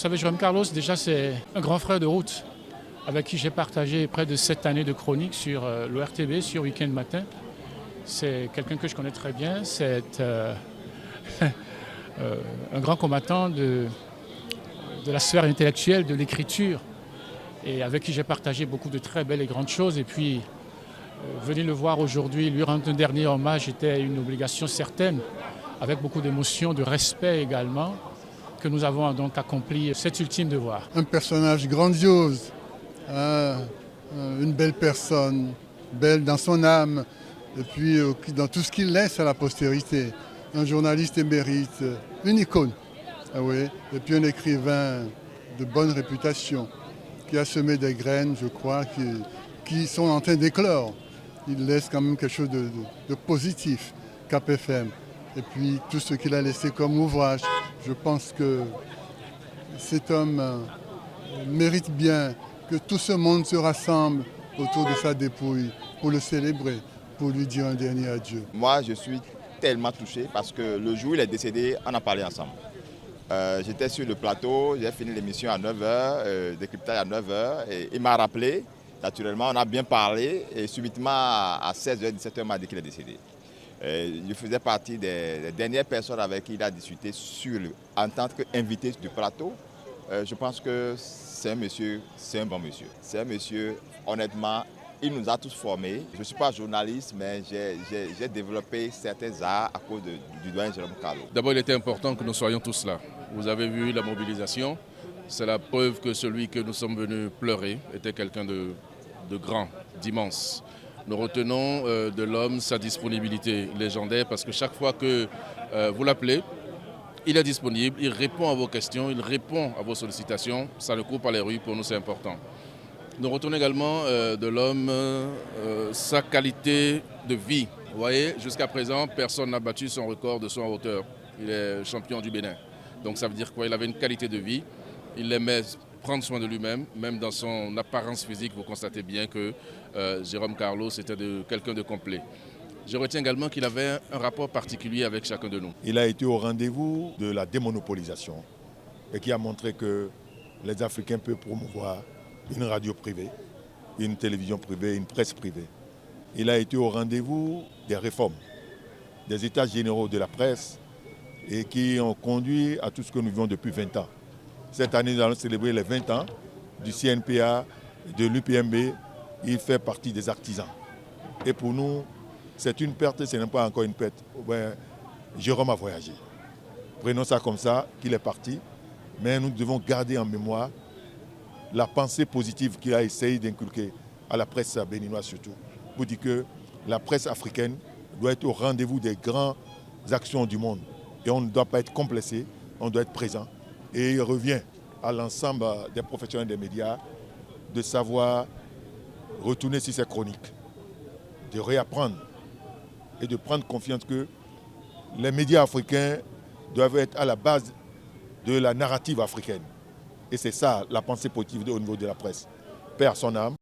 savez, Jérôme Carlos, déjà, c'est un grand frère de route avec qui j'ai partagé près de 7 années de chronique sur l'ORTB, sur Week-end Matin. C'est quelqu'un que je connais très bien. C'est un grand combattant de la sphère intellectuelle, de l'écriture, et avec qui j'ai partagé beaucoup de très belles et grandes choses. Et puis, venir le voir aujourd'hui, lui rendre un dernier hommage était une obligation certaine, avec beaucoup d'émotion, de respect également, que nous avons donc accompli cet ultime devoir. Un personnage grandiose, une belle personne, belle dans son âme, et puis dans tout ce qu'il laisse à la postérité. Un journaliste émérite, une icône, oui, et puis un écrivain de bonne réputation, qui a semé des graines, je crois, qui sont en train d'éclore. Il laisse quand même quelque chose de positif, Cap FM. Et puis tout ce qu'il a laissé comme ouvrage, je pense que cet homme mérite bien que tout ce monde se rassemble autour de sa dépouille pour le célébrer, pour lui dire un dernier adieu. Moi, je suis tellement touché parce que le jour où il est décédé, on a parlé ensemble. J'étais sur le plateau, j'ai fini l'émission à 9h, décryptage à 9h, et il m'a rappelé, naturellement, on a bien parlé, et subitement à 16h, 17h, il m'a dit qu'il est décédé. Je faisais partie des dernières personnes avec qui il a discuté en tant qu'invité du plateau. Je pense que c'est un monsieur, c'est un bon monsieur. C'est un monsieur, honnêtement, il nous a tous formés. Je ne suis pas journaliste, mais j'ai développé certains arts à cause du doyen Jérôme Carlos. D'abord, il était important que nous soyons tous là. Vous avez vu la mobilisation. C'est la preuve que celui que nous sommes venus pleurer était quelqu'un de grand, d'immense. Nous retenons de l'homme sa disponibilité légendaire parce que chaque fois que vous l'appelez, il est disponible, il répond à vos questions, il répond à vos sollicitations. Ça ne court pas les rues, pour nous c'est important. Nous retenons également de l'homme sa qualité de vie. Vous voyez, jusqu'à présent, personne n'a battu son record de son hauteur. Il est champion du Bénin. Donc ça veut dire quoi? Il avait une qualité de vie, il aimait prendre soin de lui-même, même dans son apparence physique, vous constatez bien que Jérôme Carlos était quelqu'un de complet. Je retiens également qu'il avait un rapport particulier avec chacun de nous. Il a été au rendez-vous de la démonopolisation et qui a montré que les Africains peuvent promouvoir une radio privée, une télévision privée, une presse privée. Il a été au rendez-vous des réformes, des états généraux de la presse et qui ont conduit à tout ce que nous vivons depuis 20 ans. Cette année, nous allons célébrer les 20 ans du CNPA, de l'UPMB. Il fait partie des artisans. Et pour nous, c'est une perte, ce n'est pas encore une perte. Jérôme a voyagé. Prenons ça comme ça, qu'il est parti. Mais nous devons garder en mémoire la pensée positive qu'il a essayé d'inculquer à la presse béninoise surtout. Pour dire que la presse africaine doit être au rendez-vous des grandes actions du monde. Et on ne doit pas être complexé, on doit être présent. Et il revient à l'ensemble des professionnels des médias de savoir retourner sur ces chroniques, de réapprendre et de prendre confiance que les médias africains doivent être à la base de la narrative africaine. Et c'est ça la pensée positive au niveau de la presse. Paix à son âme.